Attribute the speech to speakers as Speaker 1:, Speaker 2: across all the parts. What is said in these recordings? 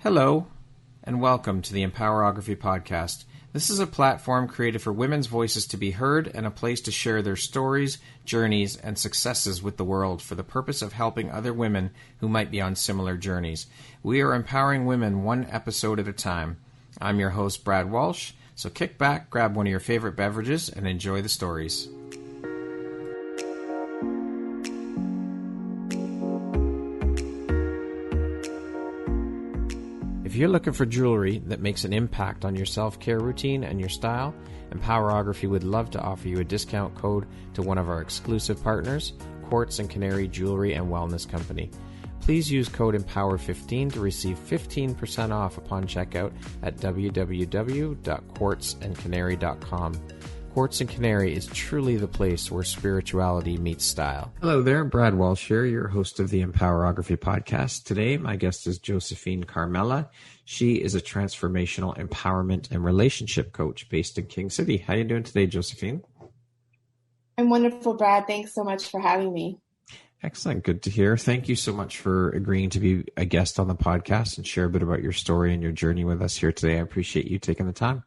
Speaker 1: Hello, and welcome to the Empowerography Podcast. This is a platform created for women's voices to be heard and a place to share their stories, journeys, and successes with the world for the purpose of helping other women who might be on similar journeys. We are empowering women one episode at a time. I'm your host, Brad Walsh, so kick back, grab one of your favorite beverages, and enjoy the stories. If you're looking for jewelry that makes an impact on your self-care routine and your style, Empowerography would love to offer you a discount code to one of our exclusive partners, Quartz and Canary Jewelry and Wellness Company. Please use code EMPOWER15 to receive 15% off upon checkout at www.quartzandcanary.com. Quartz and Canary is truly the place where spirituality meets style. Hello there, Brad Walsh here, your host of the Empowerography Podcast. Today, my guest is Josephine Carmela. She is a transformational empowerment and relationship coach based in King City. How are you doing today, Josephine?
Speaker 2: I'm wonderful, Brad. Thanks so much for having me.
Speaker 1: Excellent. Good to hear. Thank you so much for agreeing to be a guest on the podcast and share a bit about your story and your journey with us here today. I appreciate you taking the time.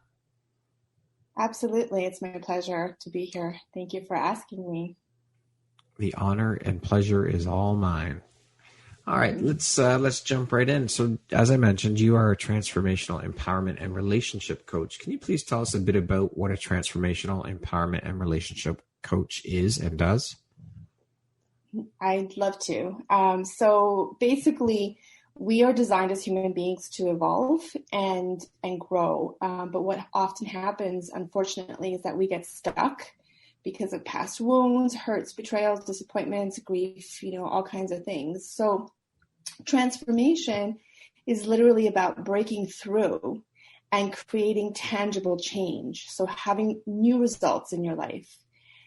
Speaker 2: Absolutely. It's my pleasure to be here. Thank you for asking me.
Speaker 1: The honor and pleasure is all mine. All right, let's jump right in. So as I mentioned, you are a transformational empowerment and relationship coach. Can you please tell us a bit about what a transformational empowerment and relationship coach is and does?
Speaker 2: I'd love to. So basically, we are designed as human beings to evolve and grow. But what often happens, unfortunately, is that we get stuck because of past wounds, hurts, betrayals, disappointments, grief, all kinds of things. So transformation is literally about breaking through and creating tangible change. So having new results in your life.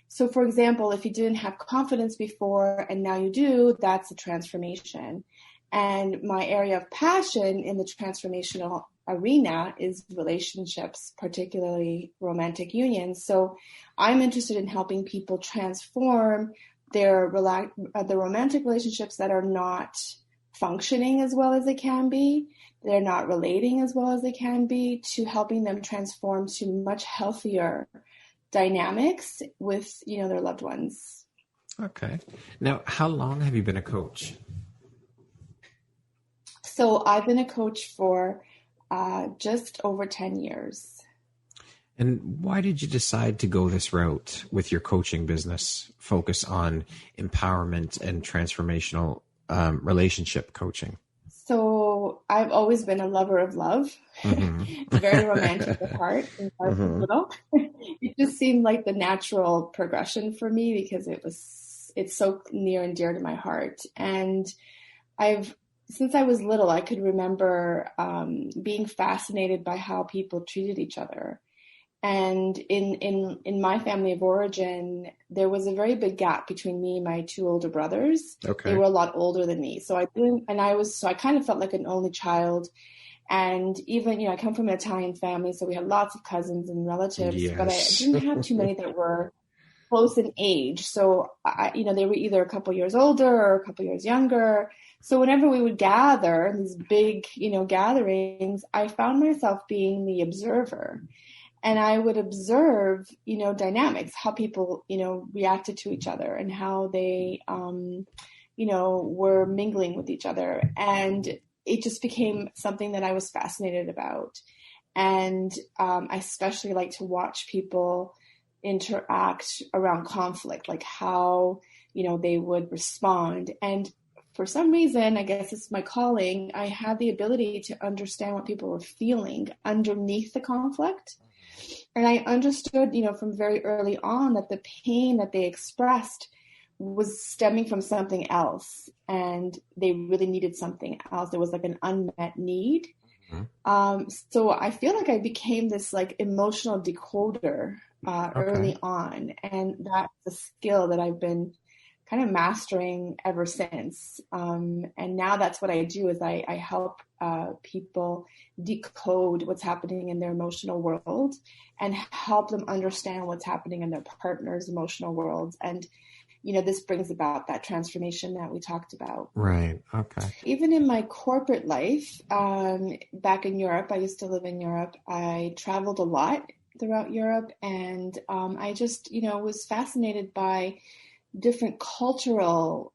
Speaker 2: So for example, if you didn't have confidence before and now you do, that's a transformation. And my area of passion in the transformational arena is relationships, particularly romantic unions. So I'm interested in helping people transform the romantic relationships that are not functioning as well as they can be, they're not relating as well as they can be, to helping them transform to much healthier dynamics with, their loved ones.
Speaker 1: Okay. Now, how long have you been a coach?
Speaker 2: So I've been a coach for just over 10 years.
Speaker 1: And why did you decide to go this route with your coaching business, focus on empowerment and transformational relationship coaching?
Speaker 2: So I've always been a lover of love, very romantic at heart. It just seemed like the natural progression for me because it's so near and dear to my heart. And since I was little, I could remember being fascinated by how people treated each other. And in my family of origin, there was a very big gap between me and my two older brothers. Okay. They were a lot older than me. So I kind of felt like an only child. And even, I come from an Italian family, so we had lots of cousins and relatives, yes. But I didn't have too many that were close in age. So, they were either a couple years older or a couple years younger. So whenever we would gather in these big, gatherings, I found myself being the observer. And I would observe, dynamics, how people, reacted to each other and how they, were mingling with each other. And it just became something that I was fascinated about. And I especially like to watch people interact around conflict, like how, they would respond. And for some reason, I guess it's my calling, I had the ability to understand what people were feeling underneath the conflict. And I understood, from very early on that the pain that they expressed was stemming from something else. And they really needed something else. There was like an unmet need. So I feel like I became this like emotional decoder early on. And that's a skill that I've been kind of mastering ever since. And now that's what I do is I help people decode what's happening in their emotional world and help them understand what's happening in their partner's emotional world. And this brings about that transformation that we talked about.
Speaker 1: Right. Okay.
Speaker 2: Even in my corporate life, back in Europe, I used to live in Europe. I traveled a lot throughout Europe, and I just, was fascinated by different cultural,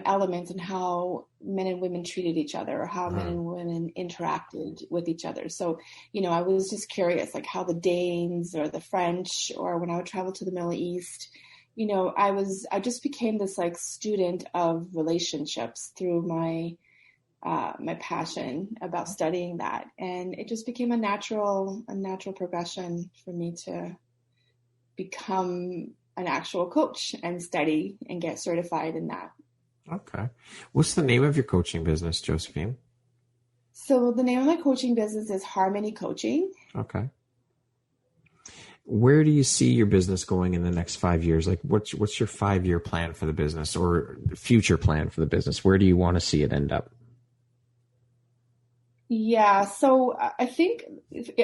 Speaker 2: elements and how men and women treated each other, or how men and women interacted with each other. So, I was just curious, like how the Danes or the French, or when I would travel to the Middle East, I just became this like student of relationships through my passion about studying that. And it just became a natural progression for me to become an actual coach and study and get certified in that.
Speaker 1: Okay. What's the name of your coaching business, Josephine?
Speaker 2: So the name of my coaching business is Harmony Coaching.
Speaker 1: Okay. Where do you see your business going in the next 5 years? Like what's your 5-year plan for the business, or future plan for the business? Where do you want to see it end up?
Speaker 2: Yeah, so I think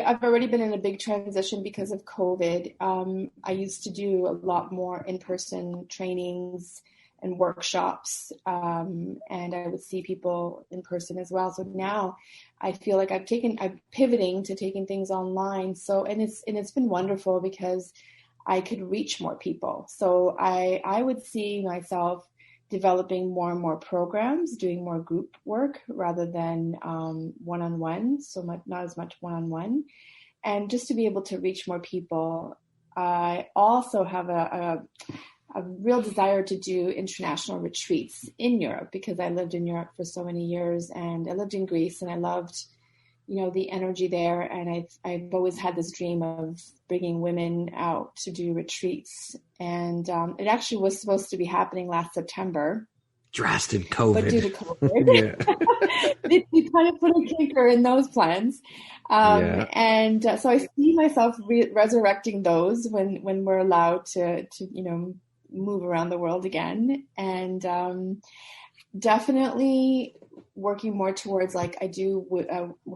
Speaker 2: I've already been in a big transition because of COVID. I used to do a lot more in-person trainings and workshops, and I would see people in person as well. So now I feel like I'm pivoting to taking things online. So, and it's been wonderful because I could reach more people. So I would see myself developing more and more programs, doing more group work rather than one-on-one, not as much one-on-one, and just to be able to reach more people. I also have a real desire to do international retreats in Europe, because I lived in Europe for so many years, and I lived in Greece, and I loved the energy there. And I've always had this dream of bringing women out to do retreats. And it actually was supposed to be happening last September.
Speaker 1: Drastic COVID.
Speaker 2: But due to COVID, they kind of put a kicker in those plans. And so I see myself resurrecting those when we're allowed to move around the world again. And definitely working more towards, like, I do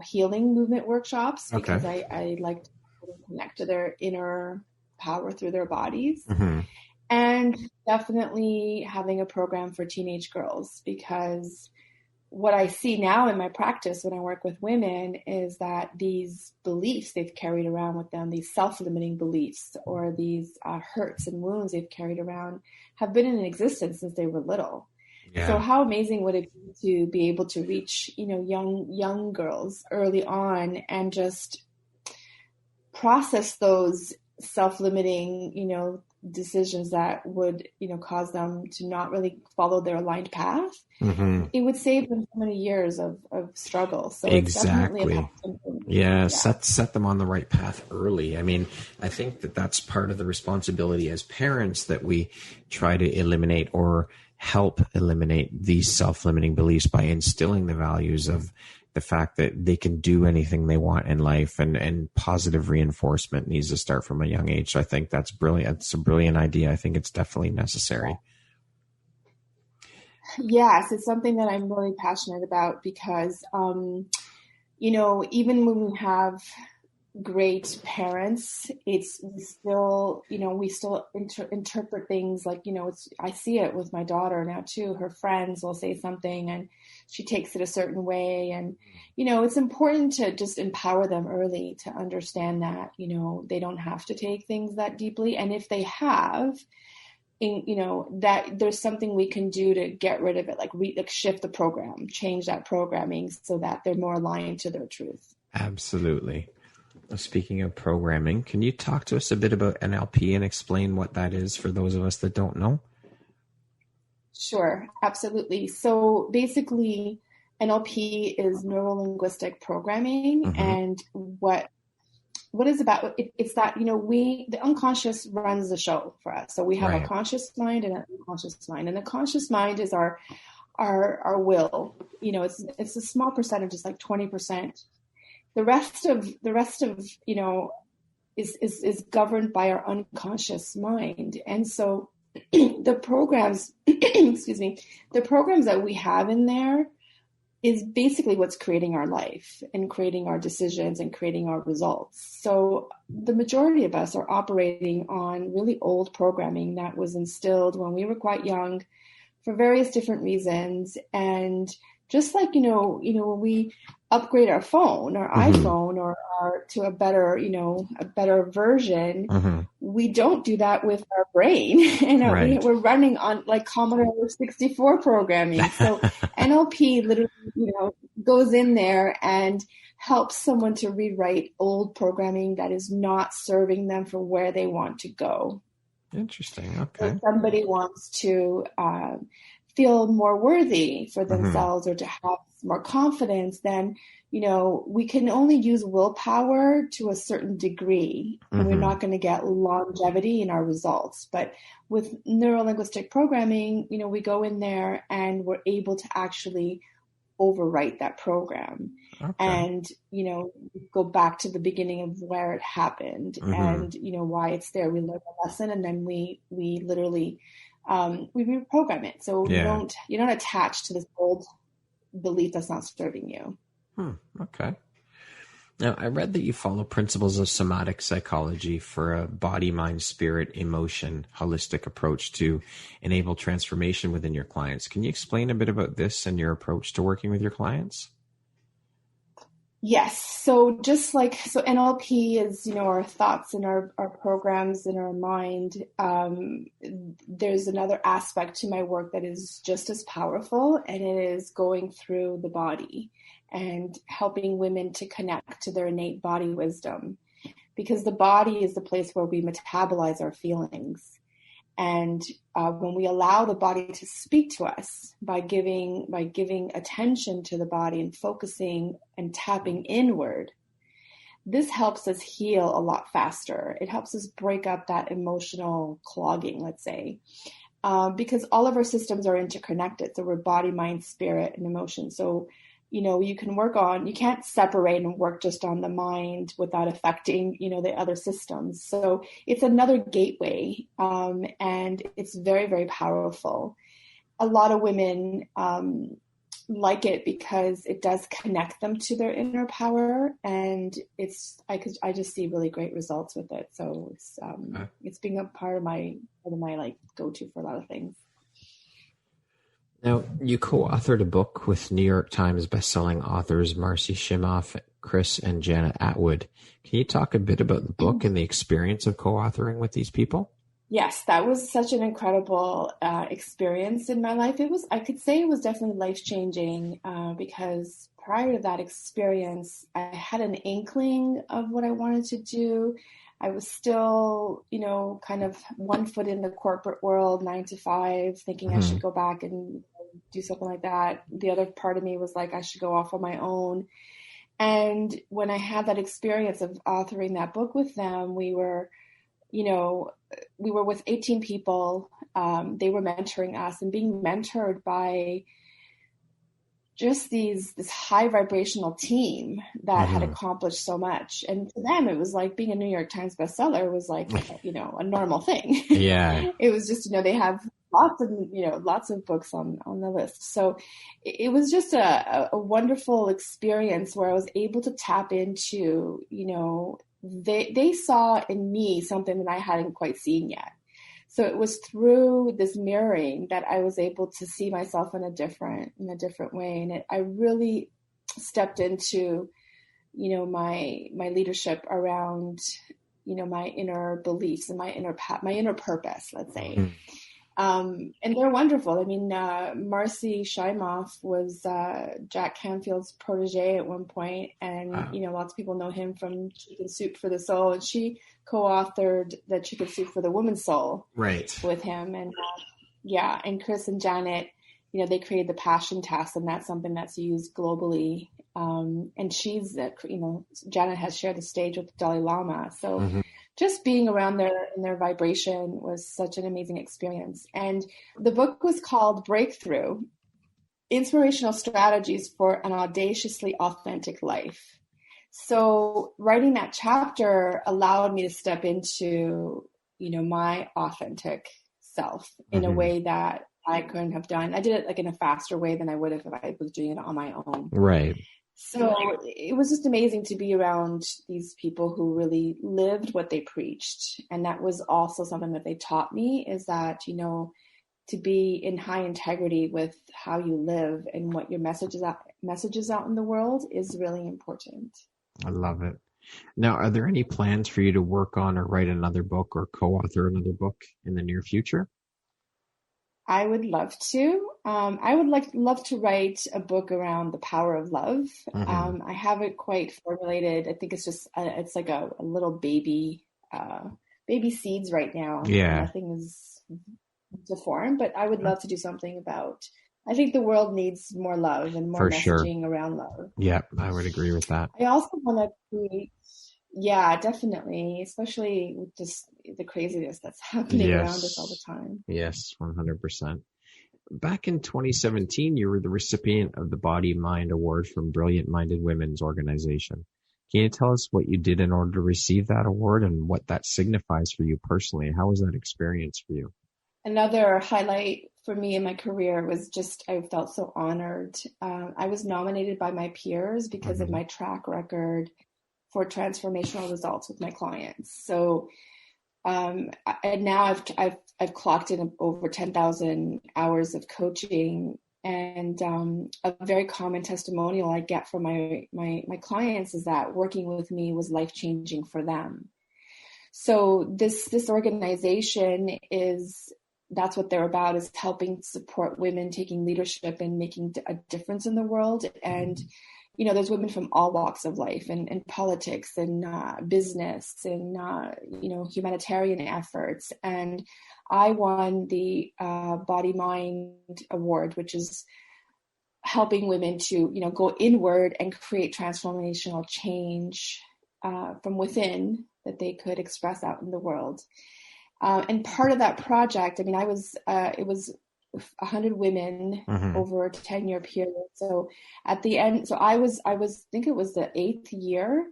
Speaker 2: healing movement workshops, because I like to connect to their inner power through their bodies. Mm-hmm. And definitely having a program for teenage girls, because what I see now in my practice when I work with women is that these beliefs they've carried around with them, these self-limiting beliefs, or these hurts and wounds they've carried around, have been in existence since they were little. Yeah. So how amazing would it be to be able to reach, young girls early on and just process those self-limiting, decisions that would, cause them to not really follow their aligned path. Mm-hmm. It would save them so many years of struggle. So
Speaker 1: exactly. Yeah. Set them on the right path early. I mean, I think that's part of the responsibility as parents, that we try to eliminate or help eliminate these self-limiting beliefs by instilling the values of the fact that they can do anything they want in life, and positive reinforcement needs to start from a young age. So I think that's brilliant. It's a brilliant idea. I think it's definitely necessary.
Speaker 2: Yes, it's something that I'm really passionate about, because, even when we have great parents, we still interpret things like, I see it with my daughter now too. Her friends will say something and she takes it a certain way. And, it's important to just empower them early to understand that, they don't have to take things that deeply. And if they have, that there's something we can do to get rid of it, like shift the program, change that programming so that they're more aligned to their truth.
Speaker 1: Absolutely. Speaking of programming, can you talk to us a bit about NLP and explain what that is for those of us that don't know?
Speaker 2: Sure, absolutely. So basically, NLP is Neuro-Linguistic Programming. Mm-hmm. And what is about it's that, the unconscious runs the show for us. So we have a conscious mind and an unconscious mind. And the conscious mind is our will. It's a small percentage, it's like 20%. The rest of is governed by our unconscious mind. And so the programs, the programs that we have in there is basically what's creating our life and creating our decisions and creating our results. So the majority of us are operating on really old programming that was instilled when we were quite young for various different reasons. And just like, when we upgrade our phone or iPhone or to a better, a better version, we don't do that with our brain. And we're running on like Commodore 64 programming. So NLP literally, goes in there and helps someone to rewrite old programming that is not serving them for where they want to go.
Speaker 1: Interesting. Okay.
Speaker 2: If somebody wants to feel more worthy for themselves or to have more confidence, then, we can only use willpower to a certain degree, and we're not going to get longevity in our results. But with neuro-linguistic programming, we go in there and we're able to actually overwrite that program and, go back to the beginning of where it happened and, why it's there. We learn a lesson and then we literally, we reprogram it. So you're not attached to this old belief that's not serving you.
Speaker 1: Okay. Now, I read that you follow principles of somatic psychology for a body, mind, spirit, emotion, holistic approach to enable transformation within your clients. Can you explain a bit about this and your approach to working with your clients?
Speaker 2: Yes. So NLP is, our thoughts and our programs in our mind. There's another aspect to my work that is just as powerful, and it is going through the body and helping women to connect to their innate body wisdom, because the body is the place where we metabolize our feelings. And when we allow the body to speak to us by giving attention to the body and focusing and tapping inward, this helps us heal a lot faster. It helps us break up that emotional clogging, let's say, because all of our systems are interconnected. So we're body, mind, spirit, and emotion. So you can't separate and work just on the mind without affecting, the other systems. So it's another gateway, and it's very, very powerful. A lot of women like it because it does connect them to their inner power, and I just see really great results with it. So it's being a part of my like go-to for a lot of things.
Speaker 1: Now, you co-authored a book with New York Times bestselling authors Marcy Shimoff, Chris and Janet Atwood. Can you talk a bit about the book and the experience of co-authoring with these people?
Speaker 2: Yes, that was such an incredible experience in my life. I could say it was definitely life-changing because prior to that experience, I had an inkling of what I wanted to do. I was still, kind of one foot in the corporate world, 9 to 5, thinking I should go back and do something like that. The other part of me was like, I should go off on my own. And when I had that experience of authoring that book with them, we were with 18 people. They were mentoring us and being mentored by just this high vibrational team that had accomplished so much. And to them, it was like being a New York Times bestseller was like, a normal thing.
Speaker 1: Yeah.
Speaker 2: It was just, they have lots of books on the list. So it was just a wonderful experience where I was able to tap into, they saw in me something that I hadn't quite seen yet. So it was through this mirroring that I was able to see myself in a different way. And I really stepped into, my leadership around, my inner beliefs and my inner purpose, let's say. And they're wonderful. I mean, Marcy Shimoff was Jack Canfield's protege at one point, and lots of people know him from Chicken Soup for the Soul, and she co-authored the Chicken Soup for the Woman's Soul with him. And and Chris and Janet, they created the Passion Test, and that's something that's used globally. And she's, Janet has shared the stage with the Dalai Lama, so. Just being around their vibration was such an amazing experience. And the book was called Breakthrough: Inspirational Strategies for an Audaciously Authentic Life. So writing that chapter allowed me to step into, my authentic self in a way that I couldn't have done. I did it like in a faster way than I would have if I was doing it on my own.
Speaker 1: Right.
Speaker 2: So it was just amazing to be around these people who really lived what they preached. And that was also something that they taught me, is that, to be in high integrity with how you live and what your messages out in the world is really important.
Speaker 1: I love it. Now, are there any plans for you to work on or write another book or co-author another book in the near future?
Speaker 2: I would love to. I would love to write a book around the power of love. I haven't quite formulated. I think it's just it's like a little baby seeds right now.
Speaker 1: Yeah,
Speaker 2: nothing is to form, but I would love to do something about. I think the world needs more love and more messaging around love.
Speaker 1: Yeah, I would agree with that.
Speaker 2: I also want to create. Yeah, definitely, especially with just the craziness that's happening around us all the time.
Speaker 1: Yes, 100%. Back in 2017, you were the recipient of the Body Mind Award from Brilliant Minded Women's Organization. Can you tell us what you did in order to receive that award and what that signifies for you personally? How was that experience for you?
Speaker 2: Another highlight for me in my career was just, I felt so honored. I was nominated by my peers because of my track record for transformational results with my clients. So, and now I've clocked in over 10,000 hours of coaching, and a very common testimonial I get from my clients is that working with me was life-changing for them. So this organization that's what they're about, is helping support women taking leadership and making a difference in the world. And there's women from all walks of life, and politics and business and, humanitarian efforts. And I won the Body Mind Award, which is helping women to, go inward and create transformational change from within that they could express out in the world. And part of that project, it was 100 women over a 10-year period. So at the end, I think it was the 8th year.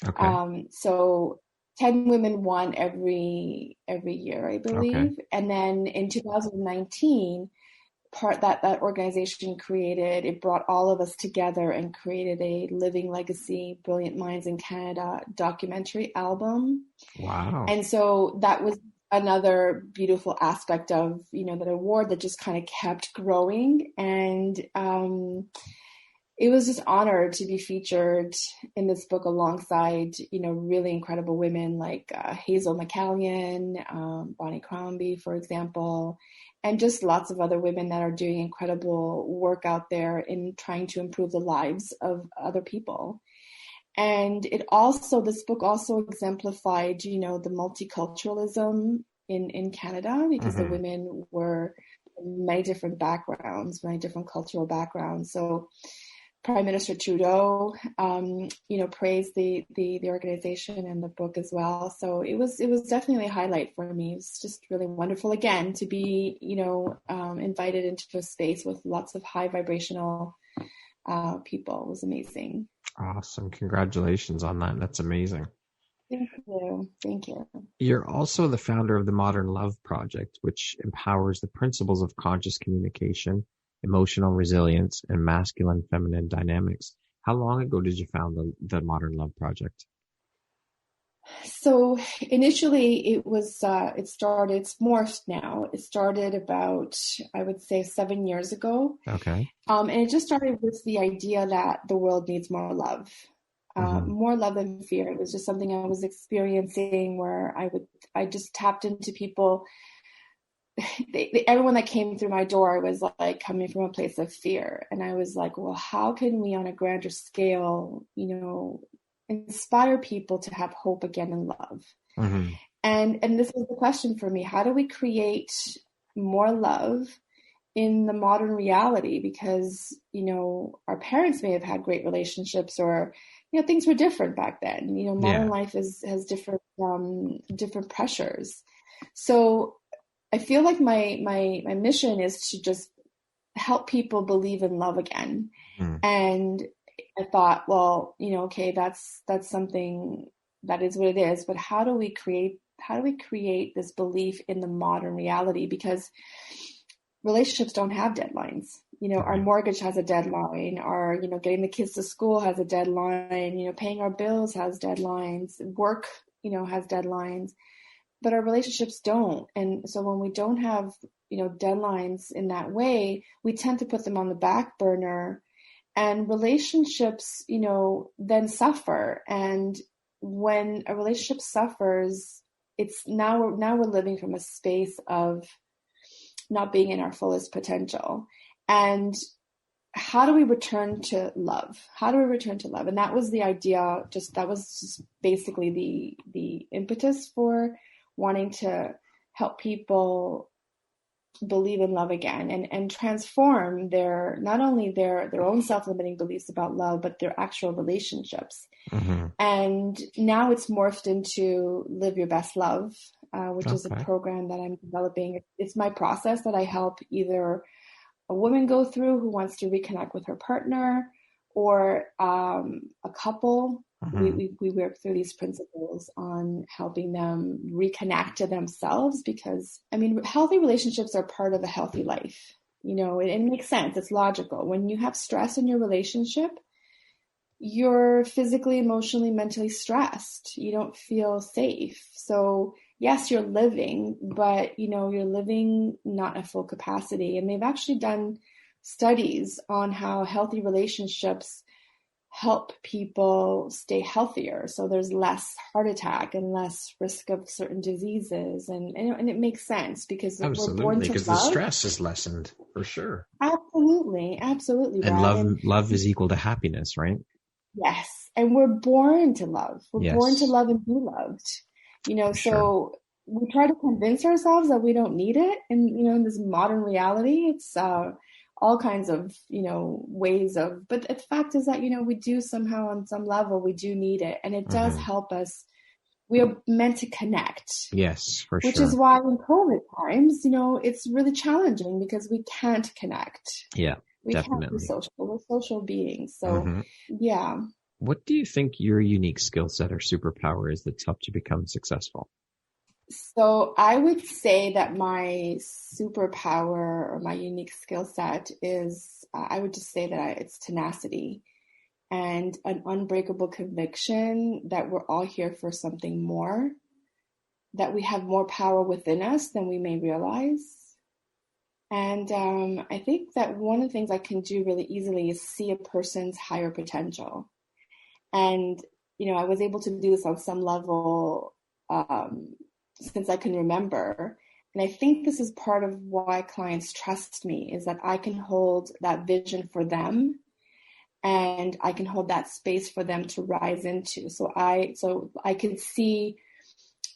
Speaker 2: Okay. So 10 women won every year, I believe. Okay. And then in 2019, that organization created, it brought all of us together and created a Living Legacy Brilliant Minds in Canada documentary album. Wow. And so that was another beautiful aspect of, that award that just kind of kept growing. And it was just honored to be featured in this book alongside, really incredible women like Hazel McCallion, Bonnie Crombie, for example, and just lots of other women that are doing incredible work out there in trying to improve the lives of other people. And this book also exemplified, the multiculturalism in Canada, because the women were many different backgrounds, many different cultural backgrounds. So Prime Minister Trudeau, praised the organization and the book as well. So it was definitely a highlight for me. It was just really wonderful again to be, invited into a space with lots of high vibrational people. It was amazing.
Speaker 1: Awesome. Congratulations on that. That's amazing.
Speaker 2: Thank you. Thank you.
Speaker 1: You're also the founder of the Modern Love Project, which empowers the principles of conscious communication, emotional resilience, and masculine-feminine dynamics. How long ago did you found the Modern Love Project?
Speaker 2: So initially it's morphed now. It started about, I would say, 7 years ago. Okay. And it just started with the idea that the world needs more love, more love than fear. It was just something I was experiencing where I just tapped into people. Everyone that came through my door was like coming from a place of fear. And I was like, well, how can we on a grander scale, inspire people to have hope again and love? And this was the question for me. How do we create more love in the modern reality? Because, our parents may have had great relationships, or, things were different back then. Modern life has different pressures. So I feel like my mission is to just help people believe in love again. And I thought, well, okay, that's something that is what it is, but how do we create this belief in the modern reality? Because relationships don't have deadlines. Our mortgage has a deadline, our, getting the kids to school has a deadline, paying our bills has deadlines, work, has deadlines, but our relationships don't. And so when we don't have, deadlines in that way, we tend to put them on the back burner, and relationships, then suffer. And when a relationship suffers, it's now we're living from a space of not being in our fullest potential. And how do we return to love? And that was the idea. That was just basically the impetus for wanting to help people believe in love again and transform not only their own self-limiting beliefs about love, but their actual relationships. Mm-hmm. And now it's morphed into Live Your Best Love, which is a program that I'm developing. It's my process that I help either a woman go through who wants to reconnect with her partner, or a couple. Mm-hmm. We work through these principles on helping them reconnect to themselves, because healthy relationships are part of a healthy life. It makes sense. It's logical. When you have stress in your relationship, you're physically, emotionally, mentally stressed. You don't feel safe. So yes, you're living, but you're living not at full capacity. And they've actually done studies on how healthy relationships help people stay healthier. So there's less heart attack and less risk of certain diseases. And it makes sense, because we're born to love.
Speaker 1: The stress is lessened, for sure.
Speaker 2: Absolutely.
Speaker 1: And love is equal to happiness, right?
Speaker 2: Yes. And we're born to love. We're born to love and be loved. So we try to convince ourselves that we don't need it. And, in this modern reality, it's all kinds of, ways of, but the fact is that, we do somehow on some level, we do need it. And it does help us. We are meant to connect.
Speaker 1: Yes, for sure.
Speaker 2: Which is why in COVID times, it's really challenging, because we can't connect.
Speaker 1: Yeah,
Speaker 2: we
Speaker 1: definitely.
Speaker 2: Can't be social. We're social beings. So, yeah.
Speaker 1: What do you think your unique skill set or superpower is that's helped you become successful?
Speaker 2: So I would say that my superpower or my unique skill set is, I would just say that it's tenacity and an unbreakable conviction that we're all here for something more, that we have more power within us than we may realize. And I think that one of the things I can do really easily is see a person's higher potential. And, I was able to do this on some level since I can remember. And I think this is part of why clients trust me, is that I can hold that vision for them, and I can hold that space for them to rise into. So I can see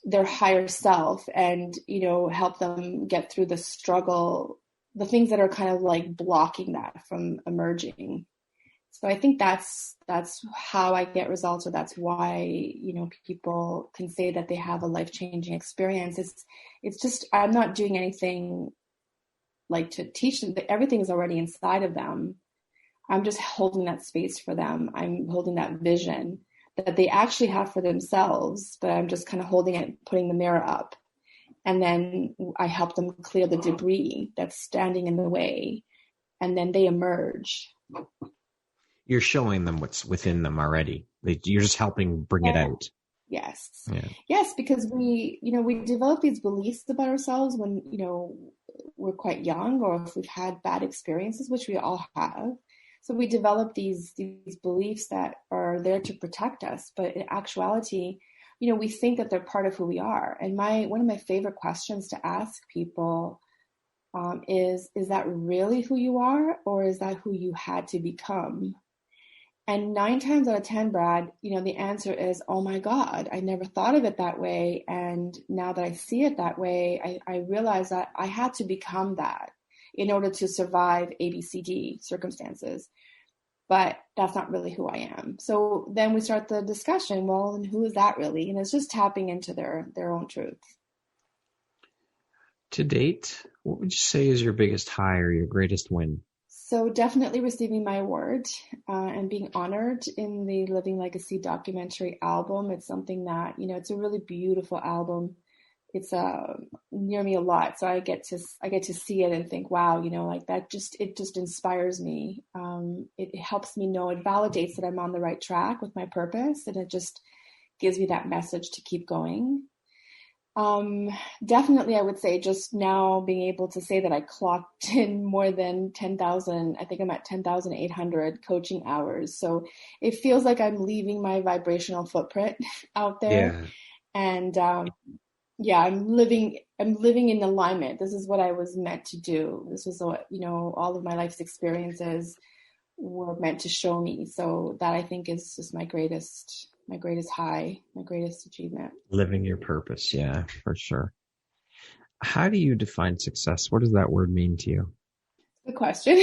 Speaker 2: their higher self and, help them get through the struggle, the things that are kind of like blocking that from emerging. So I think that's how I get results, or that's why, people can say that they have a life-changing experience. It's just, I'm not doing anything like to teach them. Everything is already inside of them. I'm just holding that space for them. I'm holding that vision that they actually have for themselves, but I'm just kind of holding it, putting the mirror up. And then I help them clear the debris that's standing in the way. And then they emerge.
Speaker 1: You're showing them what's within them already. You're just helping bring it out.
Speaker 2: Yes.
Speaker 1: Yeah.
Speaker 2: Yes, because we develop these beliefs about ourselves when, we're quite young, or if we've had bad experiences, which we all have. So we develop these beliefs that are there to protect us. But in actuality, we think that they're part of who we are. And one of my favorite questions to ask people is that really who you are, or is that who you had to become? And 9 times out of 10, Brad, the answer is, oh my God, I never thought of it that way. And now that I see it that way, I realize that I had to become that in order to survive ABCD circumstances. But that's not really who I am. So then we start the discussion, well, and who is that really? And it's just tapping into their own truth.
Speaker 1: To date, what would you say is your biggest high or your greatest win?
Speaker 2: So definitely receiving my award and being honored in the Living Legacy documentary album. It's something that, it's a really beautiful album. near me a lot. So I get to see it and think, wow, like it just inspires me. It helps me know, it validates that I'm on the right track with my purpose. And it just gives me that message to keep going. Definitely, I would say just now being able to say that I clocked in more than 10,000, I think I'm at 10,800 coaching hours. So it feels like I'm leaving my vibrational footprint out there.
Speaker 1: Yeah.
Speaker 2: And, I'm living in alignment. This is what I was meant to do. This was what, all of my life's experiences were meant to show me. So that I think is just my greatest high, my greatest achievement.
Speaker 1: Living your purpose. Yeah, for sure. How do you define success? What does that word mean to you?
Speaker 2: Good question.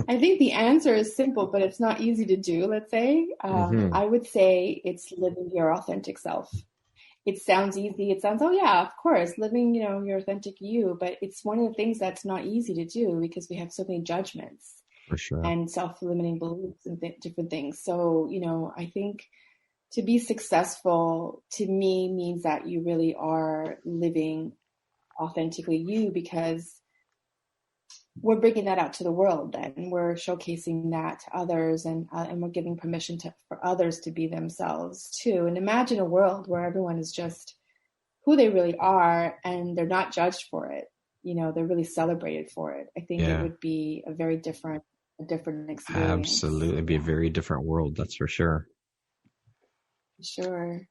Speaker 2: I think the answer is simple, but it's not easy to do, let's say. I would say it's living your authentic self. It sounds easy. It sounds, oh yeah, of course, living, your authentic you, but it's one of the things that's not easy to do because we have so many judgments.
Speaker 1: For sure.
Speaker 2: And self-limiting beliefs and different things. So, I think to be successful to me means that you really are living authentically you, because we're bringing that out to the world then. We're showcasing that to others, and we're giving permission for others to be themselves too. And imagine a world where everyone is just who they really are and they're not judged for it. They're really celebrated for it. I think it would be a very different experience.
Speaker 1: Absolutely. It'd be a very different world. That's for sure.
Speaker 2: Sure.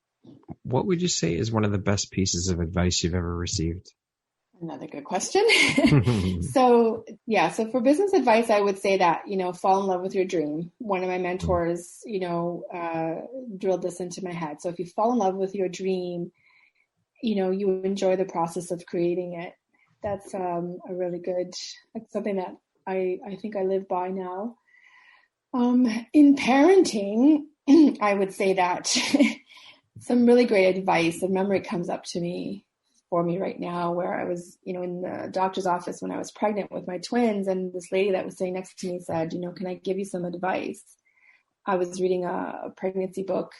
Speaker 1: What would you say is one of the best pieces of advice you've ever received?
Speaker 2: Another good question. So for business advice, I would say that, fall in love with your dream. One of my mentors, drilled this into my head. So if you fall in love with your dream, you enjoy the process of creating it. That's that's something that I think I live by now. In parenting, I would say that some really great advice, a memory comes up for me right now, where I was, in the doctor's office when I was pregnant with my twins, and this lady that was sitting next to me said, can I give you some advice? I was reading a pregnancy book,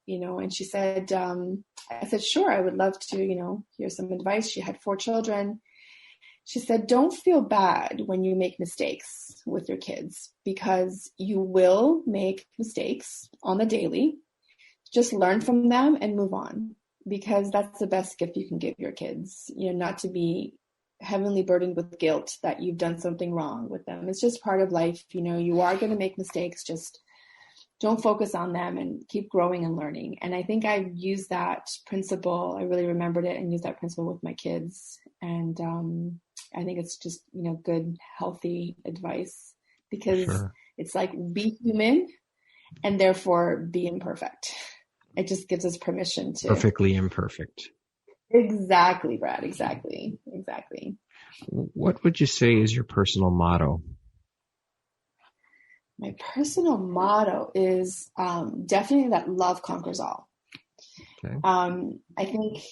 Speaker 2: and she said, I said, sure, I would love to, hear some advice. She had 4 children. She said, don't feel bad when you make mistakes with your kids, because you will make mistakes on the daily. Just learn from them and move on, because that's the best gift you can give your kids, not to be heavily burdened with guilt that you've done something wrong with them. It's just part of life. You are going to make mistakes. Just don't focus on them and keep growing and learning. And I think I've used that principle. I really remembered it and used that principle with my kids. And I think it's just, good, healthy advice, because it's like, be human and therefore be imperfect. It just gives us permission to.
Speaker 1: Perfectly imperfect.
Speaker 2: Exactly, Brad. Exactly.
Speaker 1: What would you say is your personal motto?
Speaker 2: My personal motto is definitely that love conquers all. Okay. I think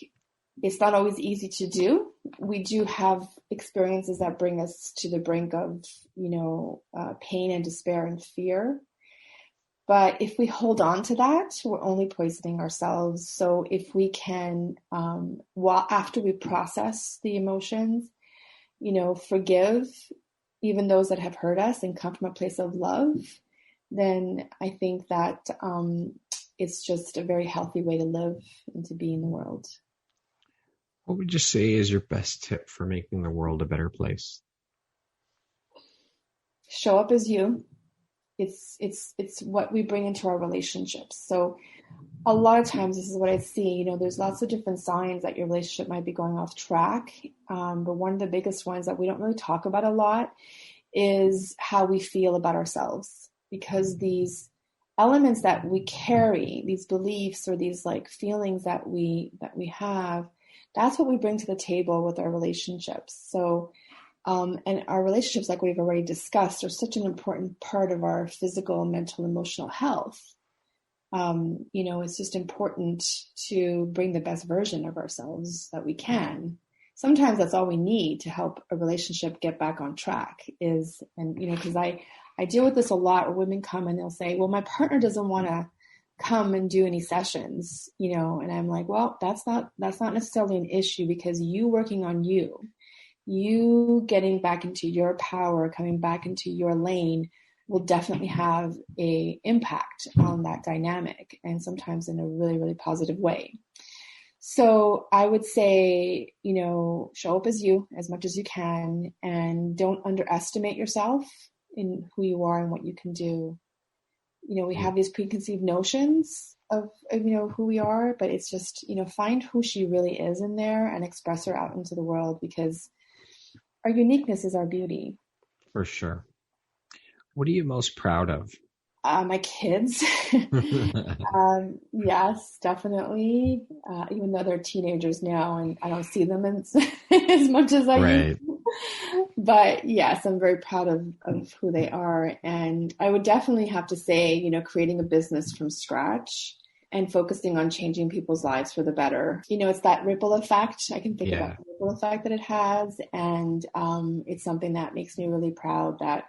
Speaker 2: it's not always easy to do. We do have experiences that bring us to the brink of, pain and despair and fear. But if we hold on to that, we're only poisoning ourselves. So if we can, after we process the emotions, forgive even those that have hurt us and come from a place of love, then I think that it's just a very healthy way to live and to be in the world.
Speaker 1: What would you say is your best tip for making the world a better place?
Speaker 2: Show up as you. It's what we bring into our relationships. So a lot of times, this is what I see, there's lots of different signs that your relationship might be going off track. But one of the biggest ones that we don't really talk about a lot is how we feel about ourselves, because these elements that we carry, these beliefs or these like feelings that we have, that's what we bring to the table with our relationships. So, and our relationships, like we've already discussed, are such an important part of our physical, mental, emotional health. It's just important to bring the best version of ourselves that we can. Sometimes that's all we need to help a relationship get back on track because I deal with this a lot where women come and they'll say, well, my partner doesn't want to come and do any sessions, and I'm like, well, that's not necessarily an issue, because you working on you getting back into your power, coming back into your lane will definitely have a impact on that dynamic, and sometimes in a really, really positive way. So I would say, show up as you as much as you can, and don't underestimate yourself in who you are and what you can do. We have these preconceived notions of who we are, but it's just, find who she really is in there and express her out into the world, because our uniqueness is our beauty.
Speaker 1: For sure. What are you most proud of?
Speaker 2: My kids. Yes, definitely. Even though they're teenagers now and I don't see them as much as I used to. But yes, I'm very proud of who they are. And I would definitely have to say, creating a business from scratch and focusing on changing people's lives for the better. It's that ripple effect. I can think about the ripple effect that it has. And it's something that makes me really proud that,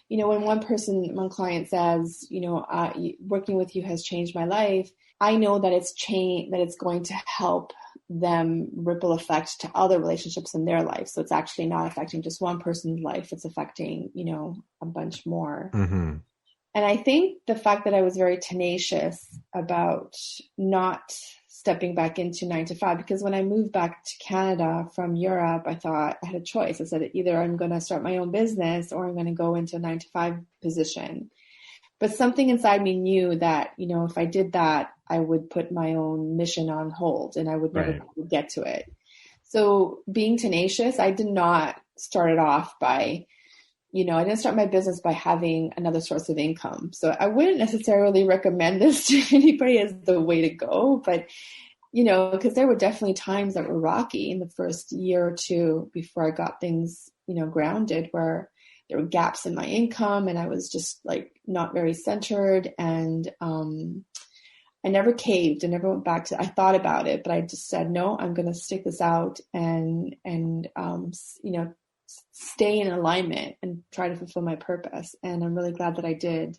Speaker 2: when one client says, working with you has changed my life, I know that it's going to help them ripple effect to other relationships in their life. So it's actually not affecting just one person's life. It's affecting, a bunch more. Mm-hmm. And I think the fact that I was very tenacious about not stepping back into 9 to 5, because when I moved back to Canada from Europe, I thought I had a choice. I said, either I'm going to start my own business or I'm going to go into a 9 to 5 position. But something inside me knew that, if I did that, I would put my own mission on hold and I would never get to it. So being tenacious, I did not start it off by, I didn't start my business by having another source of income. So I wouldn't necessarily recommend this to anybody as the way to go, but, because there were definitely times that were rocky in the first year or two before I got things, grounded, where there were gaps in my income and I was just like not very centered. And I never caved. I never went back I thought about it, but I just said, no, I'm going to stick this out and stay in alignment and try to fulfill my purpose. And I'm really glad that I did.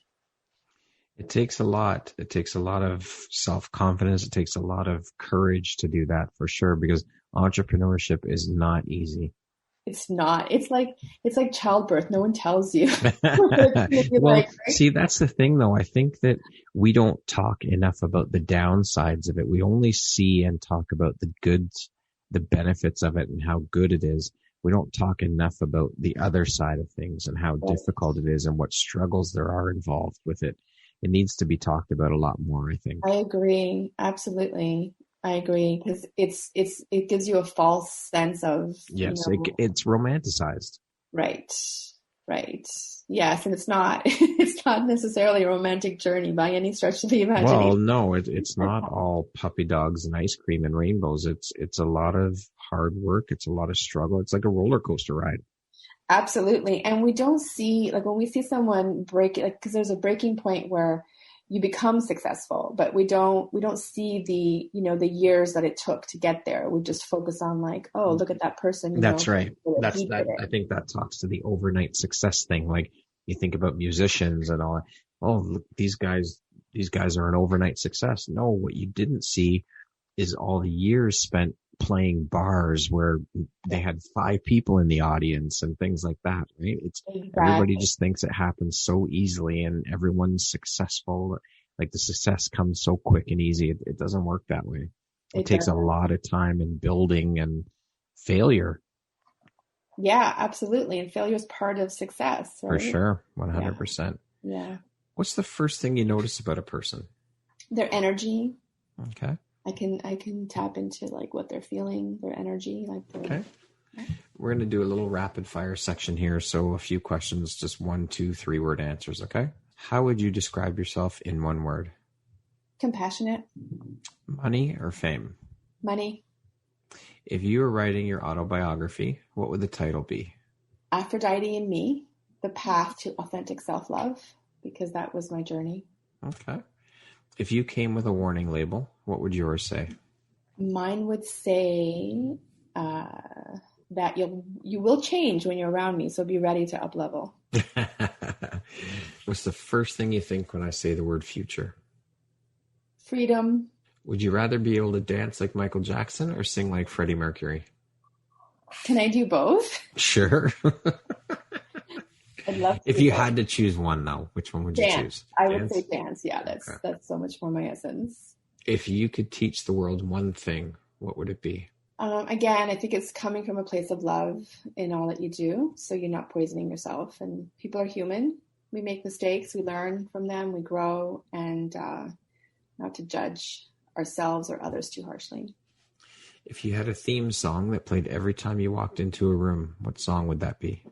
Speaker 1: It takes a lot. It takes a lot of self-confidence. It takes a lot of courage to do that, for sure, because entrepreneurship is not easy.
Speaker 2: It's not. It's like childbirth. No one tells you.
Speaker 1: Well, see, that's the thing, though. I think that we don't talk enough about the downsides of it. We only see and talk about the goods, the benefits of it, and how good it is. We don't talk enough about the other side of things and how difficult it is and what struggles there are involved with it. It needs to be talked about a lot more, I think.
Speaker 2: I agree. Absolutely. I agree, because it gives you a false sense of,
Speaker 1: it's romanticized.
Speaker 2: Right. Yes, and it's not necessarily a romantic journey by any stretch of the imagination.
Speaker 1: Well, no, it's not all puppy dogs and ice cream and rainbows. It's a lot of hard work. It's a lot of struggle. It's like a roller coaster ride.
Speaker 2: Absolutely. And we don't see, like when we see someone break it, like, because there's a breaking point where you become successful, but we don't see the years that it took to get there. We just focus on like, oh, look at that person.
Speaker 1: That's right. That's that. I think that talks to the overnight success thing. Like you think about musicians and all. Oh, look, these guys are an overnight success. No, what you didn't see is all the years spent playing bars where they had 5 people in the audience and things like that, right? Everybody just thinks it happens so easily and everyone's successful. Like the success comes so quick and easy. It doesn't work that way. It takes a lot of time and building and failure.
Speaker 2: Yeah, absolutely. And failure is part of success. Right?
Speaker 1: For sure. 100%.
Speaker 2: Yeah.
Speaker 1: What's the first thing you notice about a person?
Speaker 2: Their energy.
Speaker 1: Okay.
Speaker 2: I can tap into like what they're feeling, their energy.
Speaker 1: Okay. We're going to do a little rapid fire section here. So a few questions, just 1, 2, 3 word answers. Okay. How would you describe yourself in one word?
Speaker 2: Compassionate.
Speaker 1: Money or fame?
Speaker 2: Money.
Speaker 1: If you were writing your autobiography, what would the title be?
Speaker 2: Aphrodite and Me, The Path to Authentic Self-Love, because that was my journey.
Speaker 1: Okay. If you came with a warning label, what would yours say?
Speaker 2: Mine would say that you will change when you're around me, so be ready to up level.
Speaker 1: What's the first thing you think when I say the word future?
Speaker 2: freedom.
Speaker 1: Would you rather be able to dance like Michael Jackson or sing like Freddie Mercury?
Speaker 2: Can I do both?
Speaker 1: Sure.
Speaker 2: I'd love to.
Speaker 1: If you had to choose one, though, which one would you choose?
Speaker 2: I would say dance. Yeah, that's so much more my essence.
Speaker 1: If you could teach the world one thing, what would it be?
Speaker 2: Again, I think it's coming from a place of love in all that you do. So you're not poisoning yourself. And people are human. We make mistakes. We learn from them. We grow. And not to judge ourselves or others too harshly.
Speaker 1: If you had a theme song that played every time you walked into a room, what song would that be?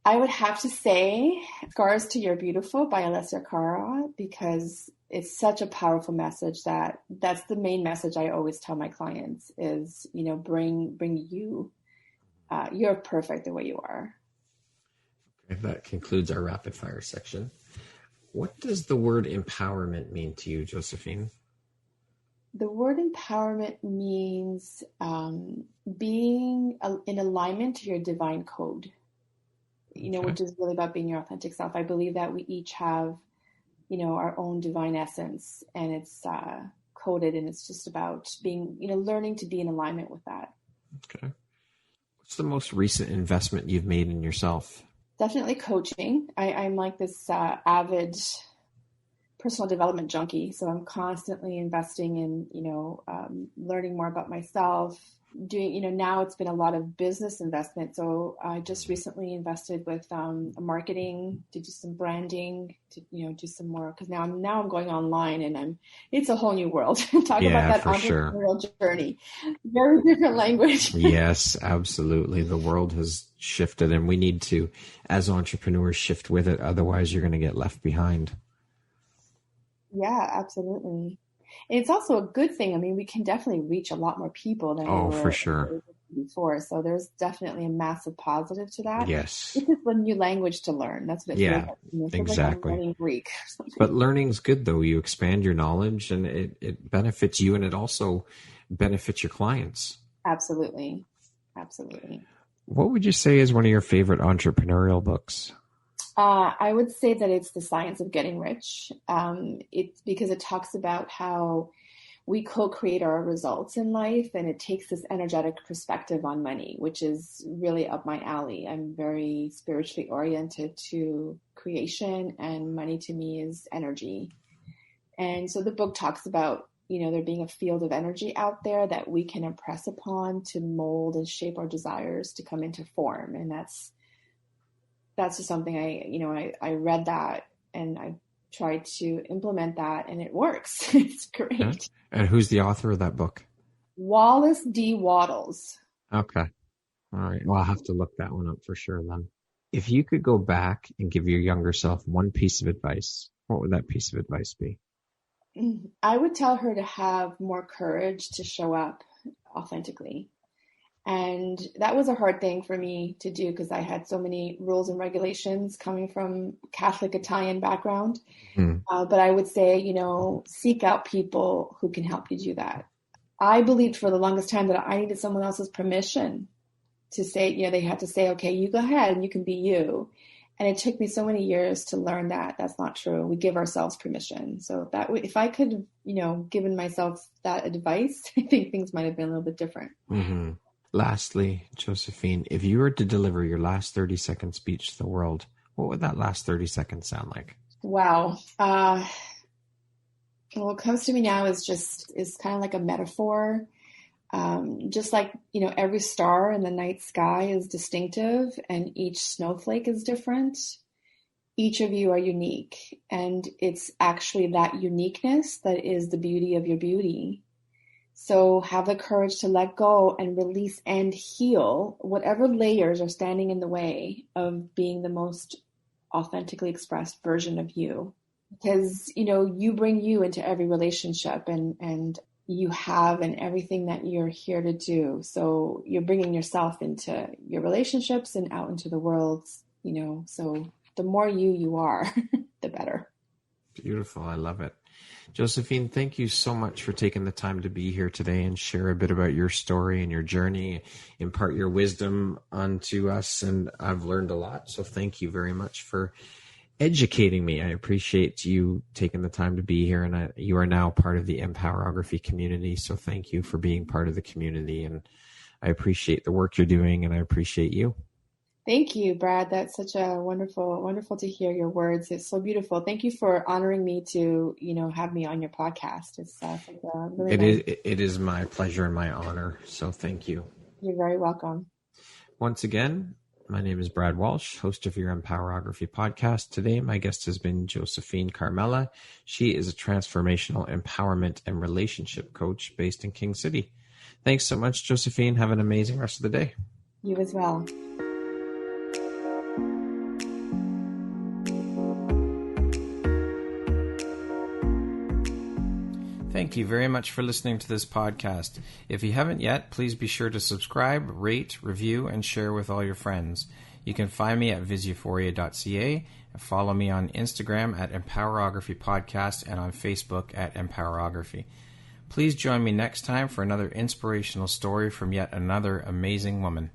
Speaker 2: I would have to say Scars to You're Beautiful by Alessia Cara, because it's such a powerful message. That's the main message I always tell my clients is, bring you. You're perfect the way you are.
Speaker 1: Okay, that concludes our rapid fire section. What does the word empowerment mean to you, Josephine?
Speaker 2: The word empowerment means being in alignment to your divine code. Which is really about being your authentic self. I believe that we each have, our own divine essence, and it's coded, and it's just about being, learning to be in alignment with that.
Speaker 1: Okay. What's the most recent investment you've made in yourself?
Speaker 2: Definitely coaching. I'm like this avid personal development junkie. So I'm constantly investing in, learning more about myself. Doing, now it's been a lot of business investment. So I just recently invested with marketing to do some branding, to, do some more, because now I'm going online, and it's a whole new world. Talk about that entrepreneurial journey. Very different language.
Speaker 1: Yes, absolutely. The world has shifted, and we need to, as entrepreneurs, shift with it. Otherwise, you're going to get left behind.
Speaker 2: Yeah, absolutely. And it's also a good thing. I mean, we can definitely reach a lot more people than we were
Speaker 1: for sure
Speaker 2: before. So there's definitely a massive positive to that.
Speaker 1: Yes.
Speaker 2: It's just a new language to learn. That's what it feels like.
Speaker 1: Exactly.
Speaker 2: Like learning Greek or something. But
Speaker 1: learning's good, though. You expand your knowledge, and it benefits you, and it also benefits your clients.
Speaker 2: Absolutely. Absolutely.
Speaker 1: What would you say is one of your favorite entrepreneurial books?
Speaker 2: I would say that it's The Science of Getting Rich. It's because it talks about how we co-create our results in life, and it takes this energetic perspective on money, which is really up my alley. I'm very spiritually oriented to creation, and money to me is energy. And so the book talks about, there being a field of energy out there that we can impress upon to mold and shape our desires to come into form. And that's just something I read that, and I tried to implement that, and it works. It's great.
Speaker 1: Yeah. And who's the author of that book?
Speaker 2: Wallace D. Wattles.
Speaker 1: Okay. All right. Well, I'll have to look that one up for sure then. If you could go back and give your younger self one piece of advice, what would that piece of advice be?
Speaker 2: I would tell her to have more courage to show up authentically. And that was a hard thing for me to do, because I had so many rules and regulations coming from Catholic Italian background. But I would say, seek out people who can help you do that. I believed for the longest time that I needed someone else's permission to say, they had to say, okay, you go ahead and you can be you. And it took me so many years to learn that that's not true. We give ourselves permission. So that if I could, given myself that advice, I think things might have been a little bit different.
Speaker 1: Mm-hmm. Lastly, Josephine, if you were to deliver your last 30-second speech to the world, what would that last 30 seconds sound like?
Speaker 2: Wow. What comes to me now is kind of like a metaphor. Just like, every star in the night sky is distinctive, and each snowflake is different. Each of you are unique, and it's actually that uniqueness that is the beauty of your beauty. So have the courage to let go and release and heal whatever layers are standing in the way of being the most authentically expressed version of you. Because, you bring you into every relationship, and you have in everything that you're here to do. So you're bringing yourself into your relationships and out into the world, so the more you are, the better.
Speaker 1: Beautiful. I love it. Josephine, thank you so much for taking the time to be here today and share a bit about your story and your journey, impart your wisdom onto us. And I've learned a lot. So thank you very much for educating me. I appreciate you taking the time to be here, and you are now part of the Empowerography community. So thank you for being part of the community, and I appreciate the work you're doing, and I appreciate you.
Speaker 2: Thank you, Brad. That's such a wonderful to hear your words. It's so beautiful. Thank you for honoring me to, have me on your podcast. It's really nice.
Speaker 1: It is my pleasure and my honor. So thank you.
Speaker 2: You're very welcome.
Speaker 1: Once again, my name is Brad Walsh, host of your Empowerography podcast. Today, my guest has been Josephine Carmela. She is a transformational empowerment and relationship coach based in King City. Thanks so much, Josephine. Have an amazing rest of the day.
Speaker 2: You as well.
Speaker 1: Thank you very much for listening to this podcast. If you haven't yet, please be sure to subscribe, rate, review, and share with all your friends. You can find me at viseuphoria.ca and follow me on Instagram at Empowerography Podcast and on Facebook at Empowerography. Please join me next time for another inspirational story from yet another amazing woman.